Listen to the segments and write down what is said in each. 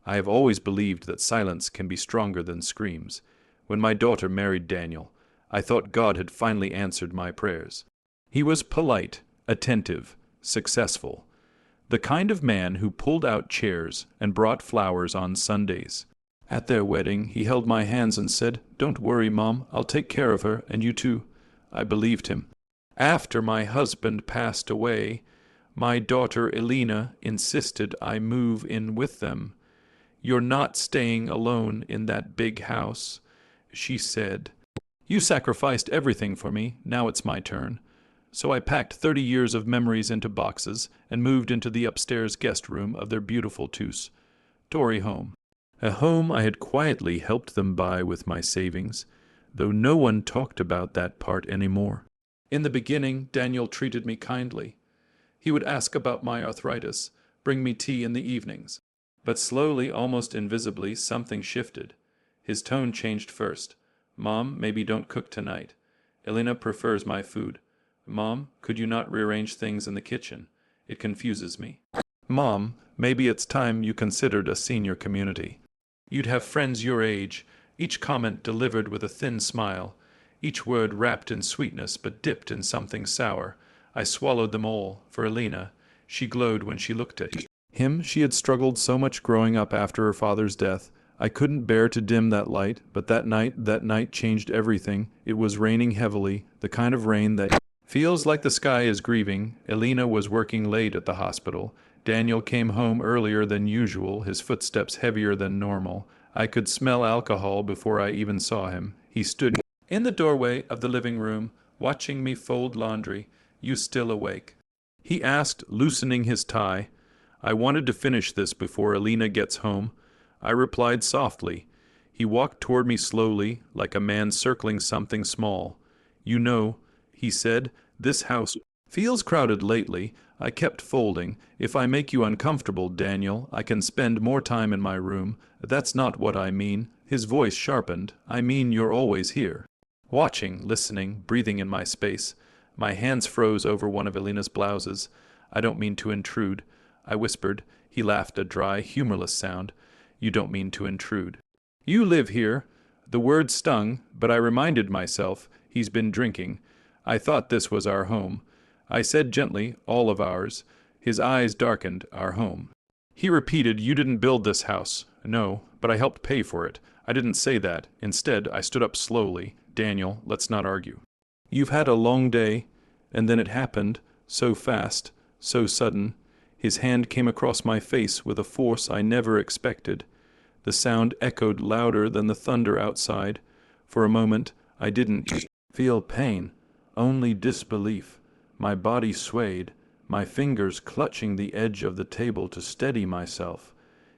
I have always believed that silence can be stronger than screams. When my daughter married Daniel, I thought God had finally answered my prayers. He was polite, attentive, successful. The kind of man who pulled out chairs and brought flowers on Sundays. At their wedding, he held my hands and said, "Don't worry, Mom, I'll take care of her, and you too." I believed him. After my husband passed away, my daughter Elena insisted I move in with them. "You're not staying alone in that big house," she said. "You sacrificed everything for me, now it's my turn." So I packed 30 years of memories into boxes and moved into the upstairs guest room of their beautiful two-story home. A home I had quietly helped them buy with my savings, though no one talked about that part anymore. In the beginning, Daniel treated me kindly. He would ask about my arthritis, bring me tea in the evenings. But slowly, almost invisibly, something shifted. His tone changed first. "Mom, maybe don't cook tonight. Elena prefers my food. Mom, could you not rearrange things in the kitchen? It confuses me. Mom, maybe it's time you considered a senior community. You'd have friends your age, each comment delivered with a thin smile, each word wrapped in sweetness but dipped in something sour. I swallowed them all, for Elena. She glowed when she looked at him. She had struggled so much growing up after her father's death. I couldn't bear to dim that light, but that night changed everything. It was raining heavily, the kind of rain that feels like the sky is grieving. Elena was working late at the hospital. Daniel came home earlier than usual, his footsteps heavier than normal. I could smell alcohol before I even saw him. He stood in the doorway of the living room, watching me fold laundry. "You still awake?" he asked, loosening his tie. I wanted to finish this before Elena gets home. I replied softly. He walked toward me slowly, like a man circling something small. "You know," he said, "this house feels crowded lately." I kept folding. "If I make you uncomfortable, Daniel, I can spend more time in my room." "That's not what I mean." His voice sharpened. "I mean you're always here. Watching, listening, breathing in my space." My hands froze over one of Elena's blouses. "I don't mean to intrude," I whispered. He laughed, a dry, humorless sound. "You don't mean to intrude. You live here." The word stung, but I reminded myself, he's been drinking. I thought this was our home. I said gently, "All of ours." His eyes darkened. "Our home." He repeated, "You didn't build this house." "No, but I helped pay for it." I didn't say that. Instead, I stood up slowly. "Daniel, let's not argue. You've had a long day, and then it happened, so fast, so sudden." His hand came across my face with a force I never expected. The sound echoed louder than the thunder outside. For a moment, I didn't feel pain, only disbelief. My body swayed, my fingers clutching the edge of the table to steady myself.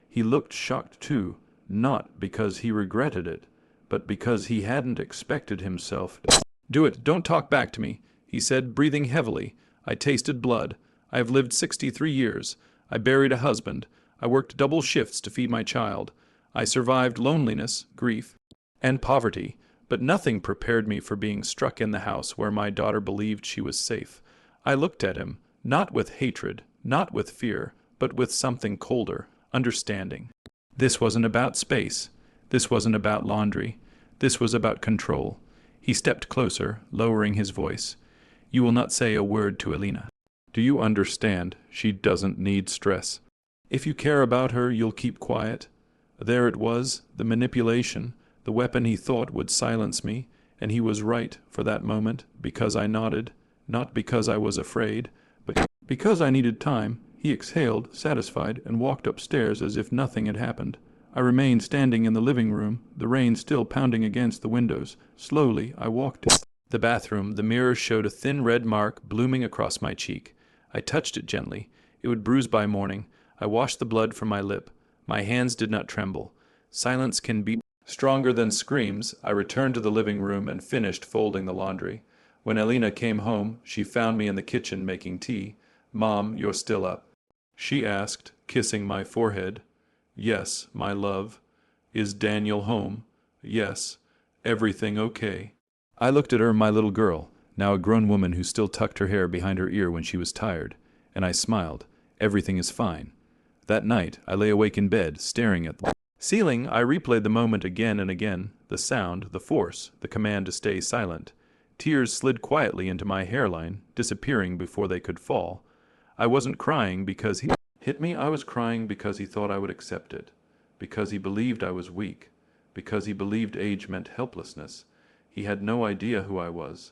He looked shocked too, not because he regretted it, but because he hadn't expected himself. "Do it, don't talk back to me," he said, breathing heavily. I tasted blood. I have lived 63 years. I buried a husband. I worked double shifts to feed my child. I survived loneliness, grief, and poverty, but nothing prepared me for being struck in the house where my daughter believed she was safe. I looked at him, not with hatred, not with fear, but with something colder, understanding. This wasn't about space. This wasn't about laundry. This was about control. He stepped closer, lowering his voice. "You will not say a word to Elena. Do you understand? She doesn't need stress. If you care about her, you'll keep quiet." There it was, the manipulation, the weapon he thought would silence me, and he was right for that moment, because I nodded, not because I was afraid, but because I needed time. He exhaled, satisfied, and walked upstairs as if nothing had happened. I remained standing in the living room, the rain still pounding against the windows. Slowly, I walked to the bathroom. The mirror showed a thin red mark blooming across my cheek. I touched it gently. It would bruise by morning. I washed the blood from my lip. My hands did not tremble. Silence can be stronger than screams. I returned to the living room and finished folding the laundry. When Elena came home, she found me in the kitchen making tea. "Mom, you're still up?" she asked, kissing my forehead. "Yes, my love." "Is Daniel home?" "Yes." "Everything okay?" I looked at her, my little girl, now a grown woman who still tucked her hair behind her ear when she was tired, and I smiled. "Everything is fine." That night, I lay awake in bed, staring at the ceiling. I replayed the moment again and again, the sound, the force, the command to stay silent. Tears slid quietly into my hairline, disappearing before they could fall. I wasn't crying because he hit me. I was crying because he thought I would accept it, because he believed I was weak, because he believed age meant helplessness. He had no idea who I was.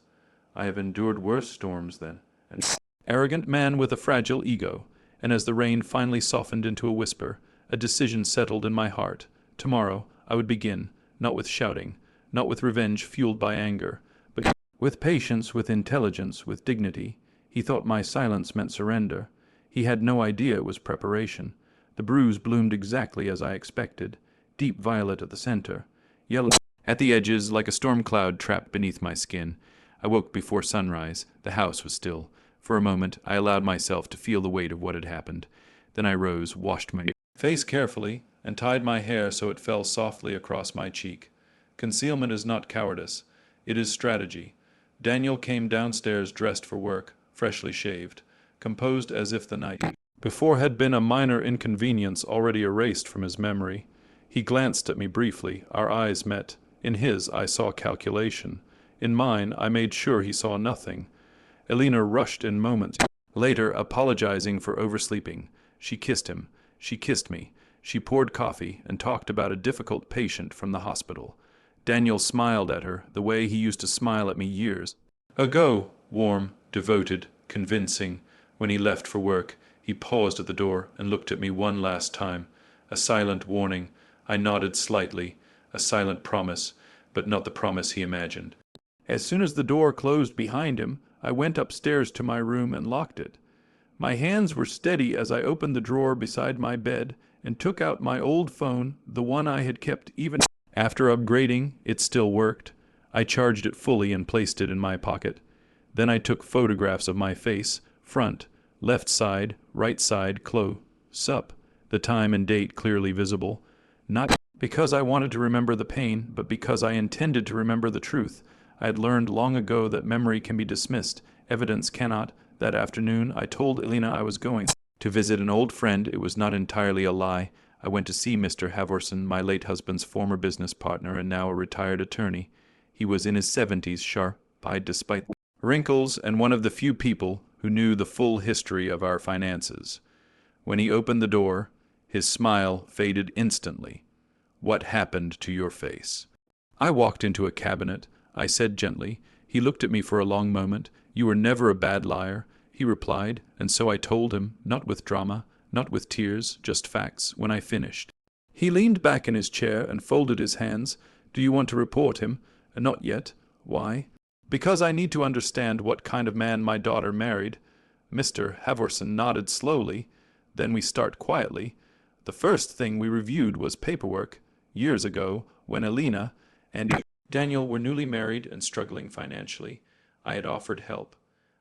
I have endured worse storms than an arrogant man with a fragile ego, and as the rain finally softened into a whisper, a decision settled in my heart. Tomorrow I would begin, not with shouting, not with revenge fueled by anger, but with patience, with intelligence, with dignity. He thought my silence meant surrender. He had no idea it was preparation. The bruise bloomed exactly as I expected, deep violet at the center, yellow at the edges like a storm cloud trapped beneath my skin. I woke before sunrise. The house was still. For a moment, I allowed myself to feel the weight of what had happened. Then I rose, washed my face carefully, and tied my hair so it fell softly across my cheek. Concealment is not cowardice. It is strategy. Daniel came downstairs dressed for work, freshly shaved, composed as if the night before had been a minor inconvenience already erased from his memory. He glanced at me briefly. Our eyes met. In his, I saw calculation. In mine, I made sure he saw nothing. Elena rushed in moments later, apologizing for oversleeping. She kissed him. She kissed me. She poured coffee and talked about a difficult patient from the hospital. Daniel smiled at her, the way he used to smile at me years ago, warm, devoted, convincing. When he left for work, he paused at the door and looked at me one last time. A silent warning. I nodded slightly. A silent promise, but not the promise he imagined. As soon as the door closed behind him, I went upstairs to my room and locked it. My hands were steady as I opened the drawer beside my bed and took out my old phone, the one I had kept even after upgrading. It still worked. I charged it fully and placed it in my pocket. Then I took photographs of my face, front, left side, right side, close-up, the time and date clearly visible. Not because I wanted to remember the pain, but because I intended to remember the truth. I had learned long ago that memory can be dismissed, evidence cannot. That afternoon, I told Elena I was going to visit an old friend. It was not entirely a lie. I went to see Mr. Havorson, my late husband's former business partner and now a retired attorney. He was in his 70s, sharp-eyed despite wrinkles, and one of the few people who knew the full history of our finances. When he opened the door, his smile faded instantly. "What happened to your face?" I walked into a cabinet. I said gently. He looked at me for a long moment. "You were never a bad liar," he replied, and so I told him, not with drama, not with tears, just facts. When I finished, he leaned back in his chair and folded his hands. "Do you want to report him?" "Not yet." "Why?" "Because I need to understand what kind of man my daughter married." Mr. Havorson nodded slowly. "Then we start quietly. The first thing we reviewed was paperwork. Years ago, when Elena and Daniel were newly married and struggling financially, I had offered help.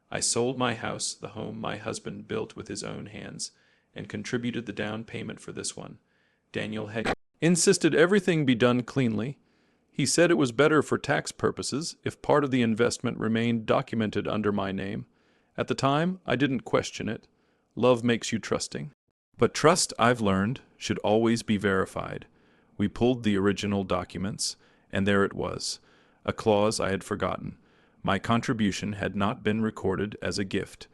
I sold my house, the home my husband built with his own hands, and contributed the down payment for this one. Daniel had insisted everything be done cleanly. He said it was better for tax purposes if part of the investment remained documented under my name. At the time, I didn't question it. Love makes you trusting. But trust, I've learned, should always be verified. We pulled the original documents, and there it was, a clause I had forgotten. My contribution had not been recorded as a gift.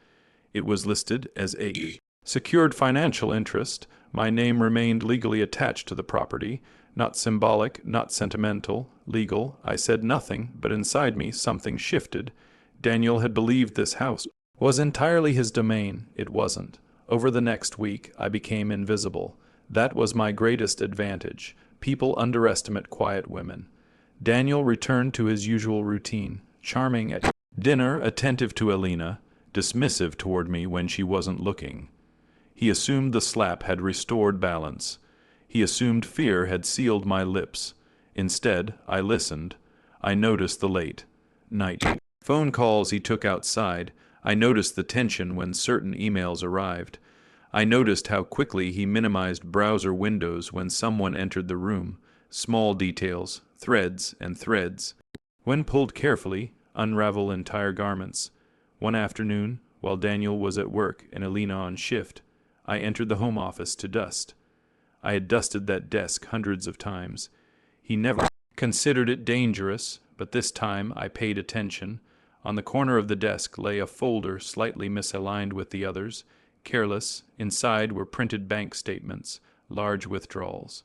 It was listed as a secured financial interest. My name remained legally attached to the property, not symbolic, not sentimental, legal. I said nothing, but inside me something shifted. Daniel had believed this house was entirely his domain. It wasn't. Over the next week, I became invisible. That was my greatest advantage. People underestimate quiet women. Daniel returned to his usual routine, charming at dinner, attentive to Elena, dismissive toward me when she wasn't looking. He assumed the slap had restored balance. He assumed fear had sealed my lips. Instead, I listened. I noticed the late night phone calls he took outside. I noticed the tension when certain emails arrived. I noticed how quickly he minimized browser windows when someone entered the room. Small details, threads and threads, when pulled carefully, unravel entire garments. One afternoon, while Daniel was at work and Elena on shift, I entered the home office to dust. I had dusted that desk hundreds of times. He never considered it dangerous, but this time I paid attention. On the corner of the desk lay a folder slightly misaligned with the others, careless. Inside were printed bank statements, large withdrawals,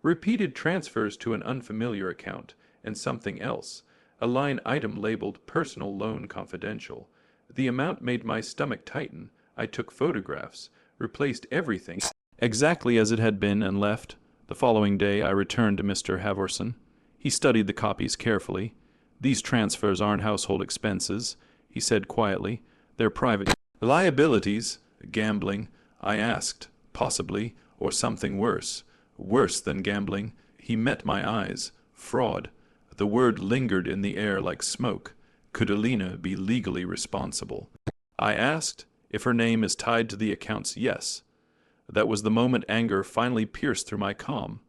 repeated transfers to an unfamiliar account, and something else, a line item labeled Personal Loan Confidential. The amount made my stomach tighten. I took photographs, replaced everything exactly as it had been, and left. The following day I returned to Mr. Havorson. He studied the copies carefully. "These transfers aren't household expenses," he said quietly. "They're private liabilities." "Gambling?" I asked. "Possibly, or something worse." "Worse than gambling." He met my eyes. "Fraud." The word lingered in the air like smoke. Could Alina be legally responsible? I asked. "If her name is tied to the accounts, yes." That was the moment anger finally pierced through my calm.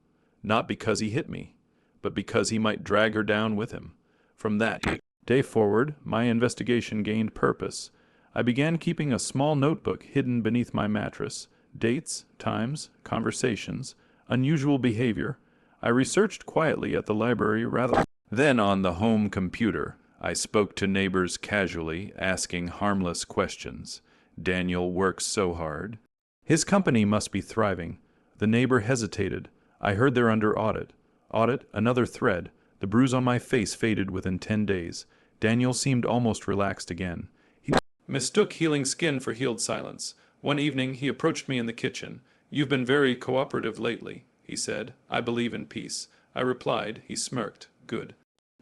Not because he hit me, but because he might drag her down with him. From that day forward, my investigation gained purpose. I began keeping a small notebook hidden beneath my mattress. Dates, times, conversations, unusual behavior. I researched quietly at the library rather. Then on the home computer, I spoke to neighbors casually, asking harmless questions. "Daniel works so hard. His company must be thriving." The neighbor hesitated. I heard they're under audit. Audit, another thread. The bruise on my face faded within 10 days. Daniel seemed almost relaxed again. He mistook healing skin for healed silence. One evening he approached me in the kitchen. "You've been very cooperative lately," he said. "I believe in peace." I replied. He smirked. "Good.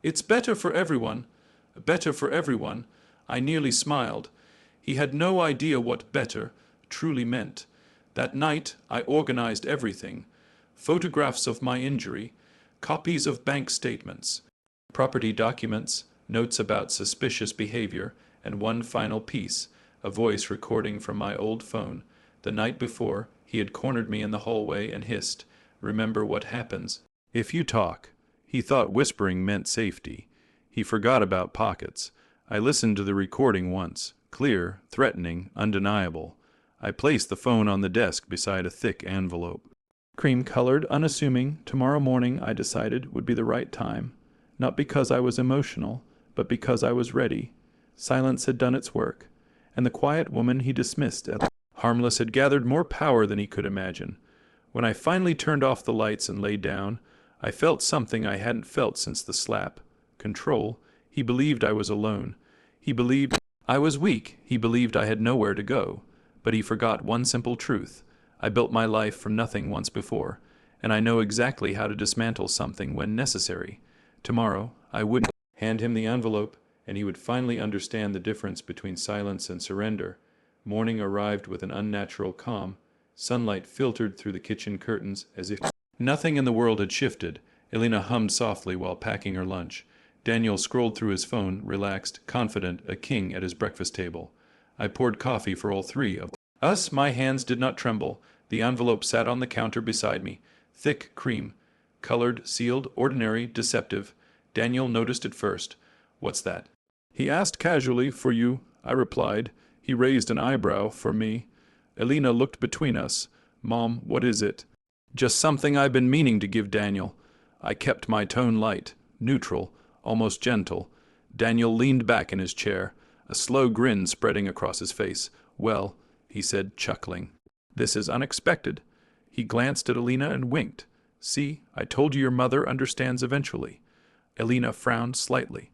It's better for everyone." Better for everyone. I nearly smiled. He had no idea what better truly meant. That night I organized everything. Photographs of my injury, copies of bank statements, property documents, notes about suspicious behavior, and one final piece, a voice recording from my old phone. The night before, he had cornered me in the hallway and hissed, "Remember what happens if you talk." He thought whispering meant safety. He forgot about pockets. I listened to the recording once. Clear, threatening, undeniable. I placed the phone on the desk beside a thick envelope. Cream-colored, unassuming, tomorrow morning, I decided, would be the right time. Not because I was emotional, but because I was ready. Silence had done its work, and the quiet woman he dismissed as harmless had gathered more power than he could imagine. When I finally turned off the lights and lay down, I felt something I hadn't felt since the slap. Control. He believed I was alone. He believed I was weak. He believed I had nowhere to go. But he forgot one simple truth. I built my life from nothing once before, and I know exactly how to dismantle something when necessary. Tomorrow, I would hand him the envelope, and he would finally understand the difference between silence and surrender. Morning arrived with an unnatural calm. Sunlight filtered through the kitchen curtains as if nothing in the world had shifted. Elena hummed softly while packing her lunch. Daniel scrolled through his phone, relaxed, confident, a king at his breakfast table. I poured coffee for all three of us. My hands did not tremble. The envelope sat on the counter beside me. Thick cream. Colored, sealed, ordinary, deceptive. Daniel noticed it first. "What's that?" he asked casually. "For you," I replied. He raised an eyebrow. "For me?" Elena looked between us. "Mom, what is it?" "Just something I've been meaning to give Daniel." I kept my tone light, neutral, almost gentle. Daniel leaned back in his chair, a slow grin spreading across his face. "Well," he said, chuckling, "this is unexpected." He glanced at Elena and winked. "See, I told you your mother understands eventually." Elena frowned slightly.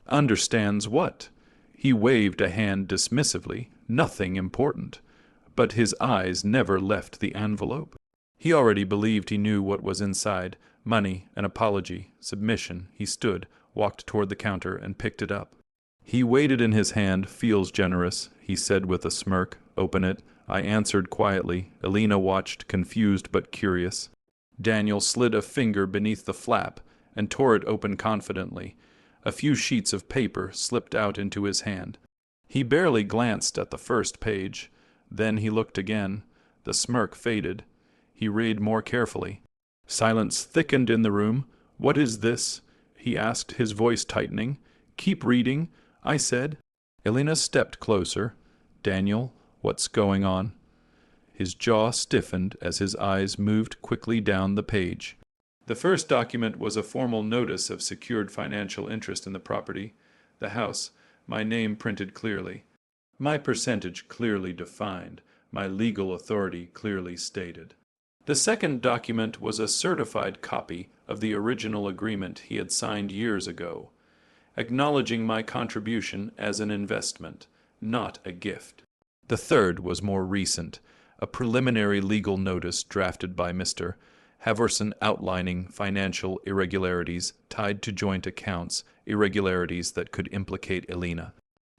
"Understands what?" He waved a hand dismissively. "Nothing important." But his eyes never left the envelope. He already believed he knew what was inside. Money, an apology, submission. He stood, walked toward the counter, and picked it up. He weighed it in his hand. "Feels generous," he said with a smirk. "Open it." I answered quietly. Elena watched, confused but curious. Daniel slid a finger beneath the flap and tore it open confidently. A few sheets of paper slipped out into his hand. He barely glanced at the first page. Then he looked again. The smirk faded. He read more carefully. Silence thickened in the room. "What is this?" he asked, his voice tightening. "Keep reading," I said. Elena stepped closer. "Daniel, what's going on?" His jaw stiffened as his eyes moved quickly down the page. The first document was a formal notice of secured financial interest in the property, the house, my name printed clearly, my percentage clearly defined, my legal authority clearly stated. The second document was a certified copy of the original agreement he had signed years ago, acknowledging my contribution as an investment, not a gift. The third was more recent, a preliminary legal notice drafted by Mr. Haverson outlining financial irregularities tied to joint accounts, irregularities that could implicate Elena.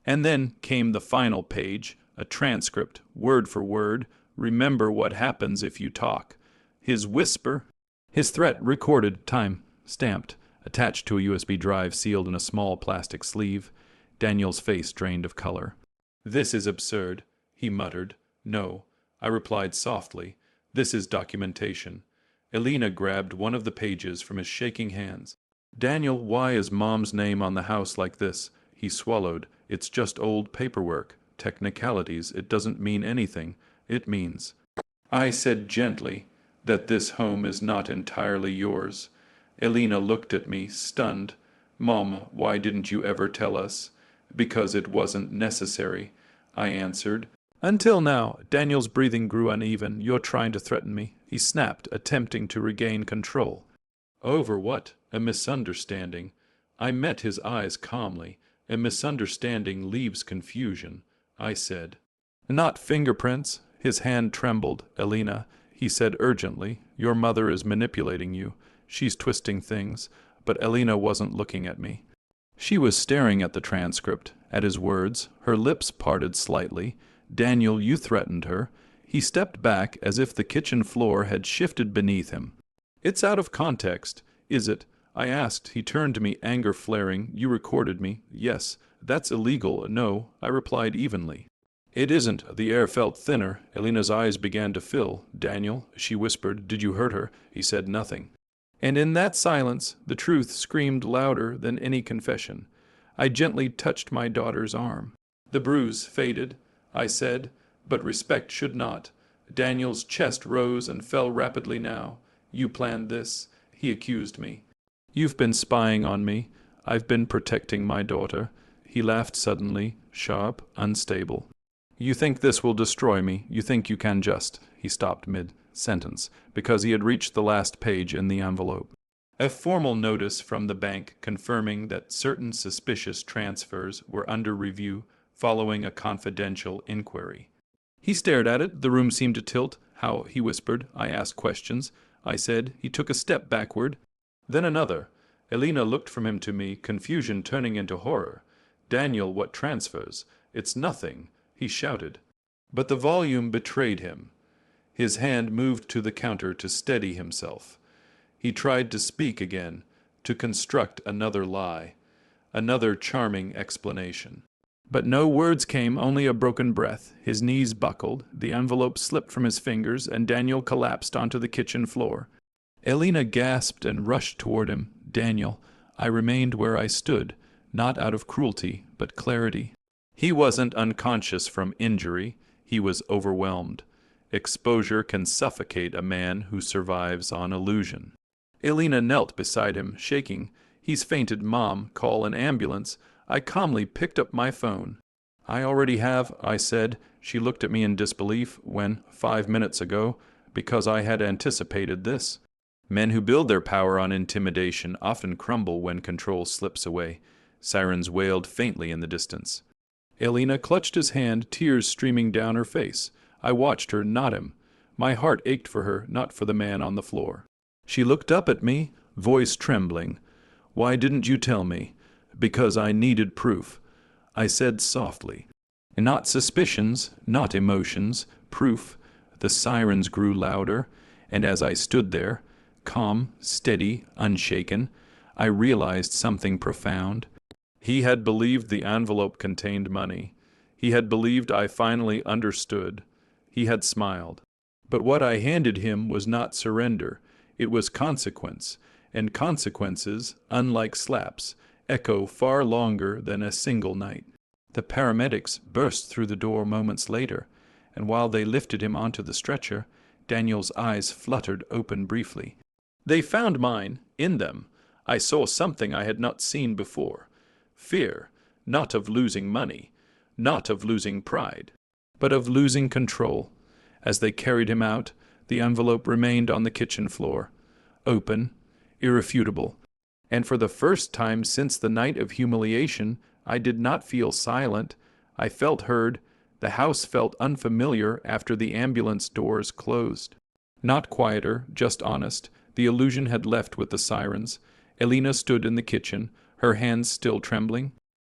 And then came the final page, a transcript, word for word, remember what happens if you talk. His whisper, his threat recorded, time, stamped, attached to a USB drive sealed in a small plastic sleeve. Daniel's face drained of color. "This is absurd," he muttered. "No," I replied softly. "This is documentation." Elena grabbed one of the pages from his shaking hands. "Daniel, why is Mom's name on the house like this?" He swallowed. "It's just old paperwork. Technicalities. It doesn't mean anything. It means," I said gently, "that this home is not entirely yours." Elena looked at me, stunned. "Mom, why didn't you ever tell us?" "Because it wasn't necessary," I answered. "Until now." Daniel's breathing grew uneven. "You're trying to threaten me," he snapped, attempting to regain control. "Over what?" "A misunderstanding." I met his eyes calmly. "A misunderstanding leaves confusion," I said. "Not fingerprints." His hand trembled. "Elena," he said urgently, "your mother is manipulating you. She's twisting things." But Elena wasn't looking at me. She was staring at the transcript, at his words, her lips parted slightly. "Daniel, you threatened her." He stepped back as if the kitchen floor had shifted beneath him. "It's out of context." "Is it?" I asked. He turned to me, anger flaring. "You recorded me." "Yes." "That's illegal." "No," I replied evenly. "It isn't." The air felt thinner. Elena's eyes began to fill. "Daniel," she whispered, "did you hurt her?" He said nothing. And in that silence, the truth screamed louder than any confession. I gently touched my daughter's arm. "The bruise faded," I said, "but respect should not." Daniel's chest rose and fell rapidly now. "You planned this," he accused me. "You've been spying on me. I've been protecting my daughter." He laughed suddenly, sharp, unstable. "You think this will destroy me? You think you can just—" He stopped mid-sentence, because he had reached the last page in the envelope. A formal notice from the bank confirming that certain suspicious transfers were under review following a confidential inquiry. He stared at it. The room seemed to tilt. "How?" he whispered. I asked questions. I said. He took a step backward, then another. Elena looked from him to me, confusion turning into horror. "Daniel, what transfers?" "It's nothing," he shouted. But the volume betrayed him. His hand moved to the counter to steady himself. He tried to speak again, to construct another lie, another charming explanation. But no words came, only a broken breath. His knees buckled, the envelope slipped from his fingers, and Daniel collapsed onto the kitchen floor. Elena gasped and rushed toward him. "Daniel." I remained where I stood, not out of cruelty, but clarity. He wasn't unconscious from injury. He was overwhelmed. Exposure can suffocate a man who survives on illusion. Elena knelt beside him, shaking. "He's fainted, Mom. Call an ambulance." I calmly picked up my phone. "I already have," I said. She looked at me in disbelief. "When? 5 minutes ago." Because I had anticipated this. Men who build their power on intimidation often crumble when control slips away. Sirens wailed faintly in the distance. Elena clutched his hand, tears streaming down her face. I watched her, not him. My heart ached for her, not for the man on the floor. She looked up at me, voice trembling. "Why didn't you tell me?" "Because I needed proof," I said softly. Not suspicions, not emotions, proof. The sirens grew louder, and as I stood there, calm, steady, unshaken, I realized something profound. He had believed the envelope contained money. He had believed I finally understood. He had smiled. But what I handed him was not surrender. It was consequence, and consequences, unlike slaps, echo far longer than a single night. The paramedics burst through the door moments later. and while they lifted him onto the stretcher, Daniel's eyes fluttered open briefly. They found mine. In them, I saw something I had not seen before. Fear, not of losing money, not of losing pride, but of losing control. As they carried him out, the envelope remained on the kitchen floor, open, irrefutable. And for the first time since the night of humiliation, I did not feel silent. I felt heard. The house felt unfamiliar after the ambulance doors closed. Not quieter, just honest. The illusion had left with the sirens. Elena stood in the kitchen, her hands still trembling.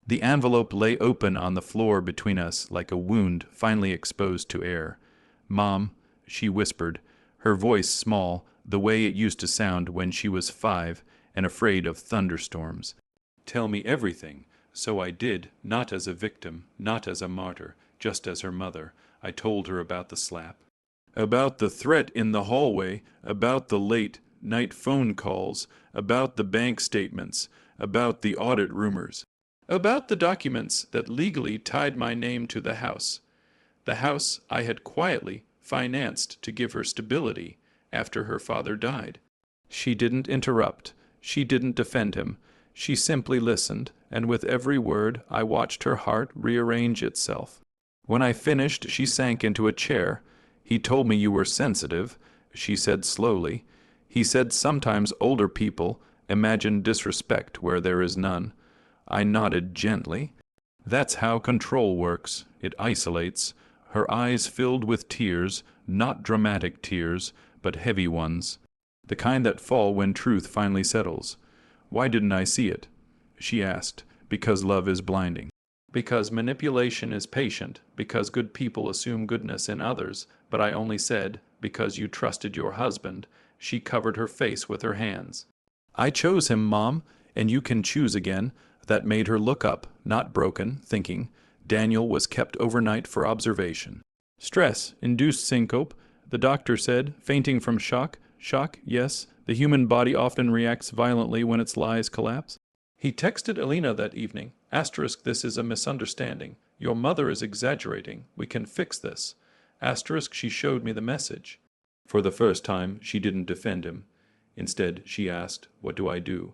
The envelope lay open on the floor between us like a wound finally exposed to air. "Mom," she whispered, her voice small, the way it used to sound when she was 5 and afraid of thunderstorms. "Tell me everything." So I did, not as a victim, not as a martyr, just as her mother. I told her about the slap, about the threat in the hallway, about the late night phone calls, about the bank statements, about the audit rumors, about the documents that legally tied my name to the house I had quietly financed to give her stability after her father died. She didn't interrupt. She didn't defend him. She simply listened, and with every word I watched her heart rearrange itself. When I finished, she sank into a chair. "He told me you were sensitive," she said slowly. "He said sometimes older people imagine disrespect where there is none." I nodded gently. "That's how control works. It isolates." Her eyes filled with tears, not dramatic tears, but heavy ones, the kind that fall when truth finally settles. "Why didn't I see it?" she asked. "Because love is blinding. Because manipulation is patient. Because good people assume goodness in others. But I only said, because you trusted your husband." She covered her face with her hands. "I chose him, Mom, and you can choose again." That made her look up, not broken, thinking. Daniel was kept overnight for observation. "Stress, induced syncope," the doctor said, "fainting from shock." "Shock, yes. The human body often reacts violently when its lies collapse." He texted Elena that evening. "This is a misunderstanding. Your mother is exaggerating. We can fix this." She showed me the message. For the first time, she didn't defend him. Instead, she asked, "What do I do?"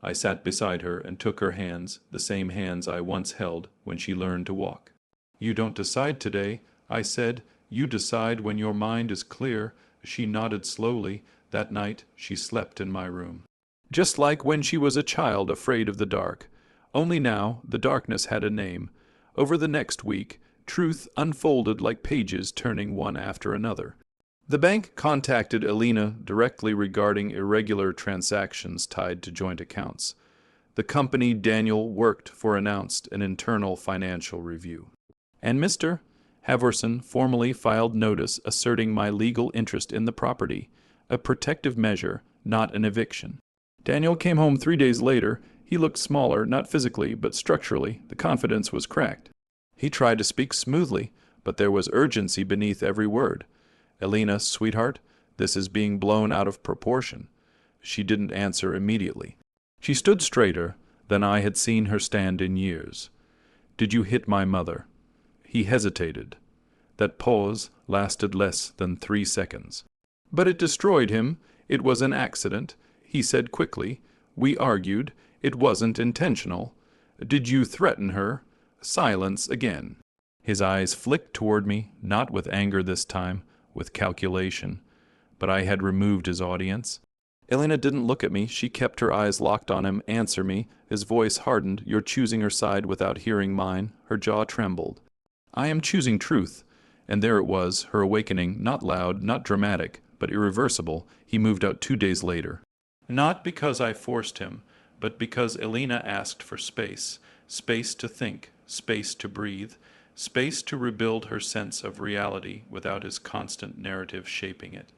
I sat beside her and took her hands, the same hands I once held when she learned to walk. "You don't decide today," I said. "You decide when your mind is clear." She nodded slowly. That night, she slept in my room. Just like when she was a child afraid of the dark. Only now, the darkness had a name. Over the next week, truth unfolded like pages turning one after another. The bank contacted Elena directly regarding irregular transactions tied to joint accounts. The company Daniel worked for announced an internal financial review. And Mr. Haverson formally filed notice asserting my legal interest in the property, a protective measure, not an eviction. Daniel came home 3 days later. He looked smaller, not physically, but structurally. The confidence was cracked. He tried to speak smoothly, but there was urgency beneath every word. "Elena, sweetheart, this is being blown out of proportion." She didn't answer immediately. She stood straighter than I had seen her stand in years. "Did you hit my mother?" He hesitated. That pause lasted less than 3 seconds. "But it destroyed him. It was an accident," he said quickly. "We argued. It wasn't intentional." "Did you threaten her?" Silence again. His eyes flicked toward me, not with anger this time, with calculation. But I had removed his audience. Elena didn't look at me. She kept her eyes locked on him. "Answer me." His voice hardened. "You're choosing her side without hearing mine." Her jaw trembled. "I am choosing truth." And there it was, her awakening, not loud, not dramatic, but irreversible. He moved out 2 days later. Not because I forced him, but because Elena asked for space. Space to think, space to breathe, space to rebuild her sense of reality without his constant narrative shaping it.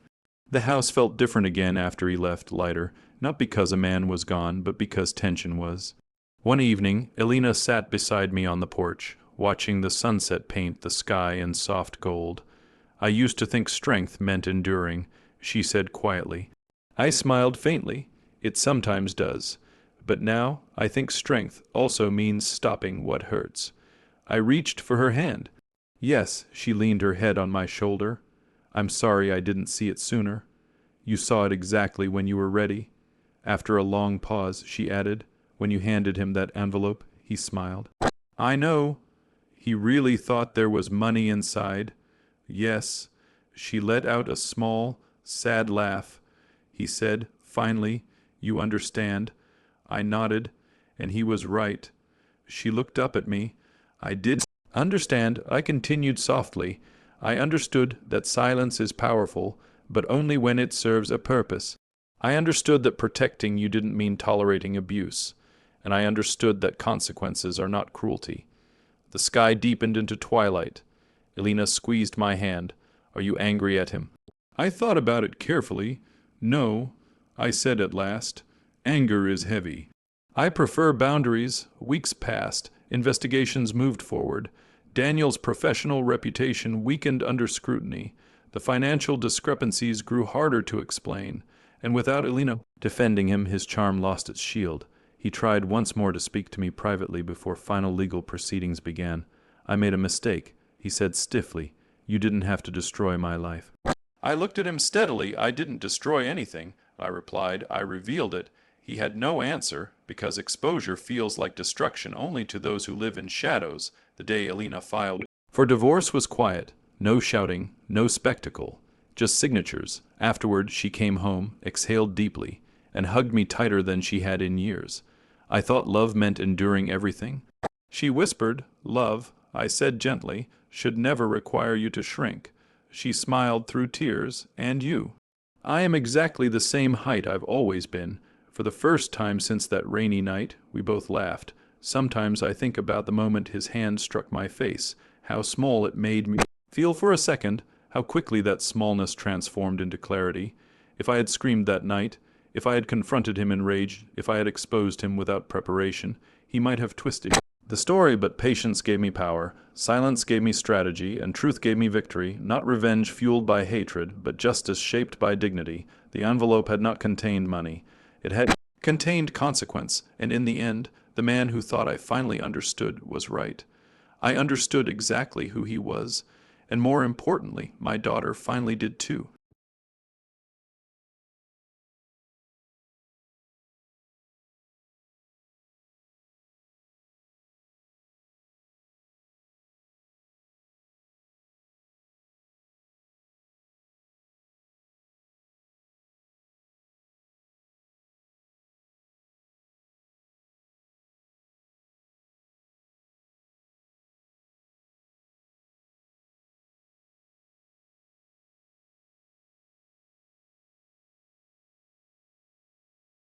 The house felt different again after he left, lighter, not because a man was gone, but because tension was. One evening, Elena sat beside me on the porch, watching the sunset paint the sky in soft gold. "I used to think strength meant enduring," she said quietly. I smiled faintly. "It sometimes does. But now I think strength also means stopping what hurts." I reached for her hand. Yes, she leaned her head on my shoulder. I'm sorry I didn't see it sooner. You saw it exactly when you were ready. After a long pause, she added, when you handed him that envelope, he smiled. I know. He really thought there was money inside. Yes. She let out a small, sad laugh. He said, finally, you understand. I nodded, and he was right. She looked up at me. I did understand, I continued softly. I understood that silence is powerful, but only when it serves a purpose. I understood that protecting you didn't mean tolerating abuse, and I understood that consequences are not cruelty. The sky deepened into twilight. Elena squeezed my hand. Are you angry at him? I thought about it carefully. No, I said at last. Anger is heavy. I prefer boundaries. Weeks passed. Investigations moved forward. Daniel's professional reputation weakened under scrutiny. The financial discrepancies grew harder to explain, and without Elena defending him, his charm lost its shield. He tried once more to speak to me privately before final legal proceedings began. I made a mistake, he said stiffly. You didn't have to destroy my life. I looked at him steadily. I didn't destroy anything, I replied. I revealed it. He had no answer, because exposure feels like destruction only to those who live in shadows. The day Elena filed for divorce was quiet. No shouting, no spectacle, just signatures. Afterward, she came home, exhaled deeply, and hugged me tighter than she had in years. I thought love meant enduring everything. She whispered, love, I said gently, should never require you to shrink. She smiled through tears, and you. I am exactly the same height I've always been. For the first time since that rainy night, we both laughed. Sometimes I think about the moment his hand struck my face, how small it made me feel for a second, how quickly that smallness transformed into clarity. If I had screamed that night, if I had confronted him in rage, if I had exposed him without preparation, he might have twisted the story, but patience gave me power, silence gave me strategy, and truth gave me victory, not revenge fueled by hatred, but justice shaped by dignity. The envelope had not contained money. It had contained consequence, and in the end, the man who thought I finally understood was right. I understood exactly who he was, and more importantly, my daughter finally did too.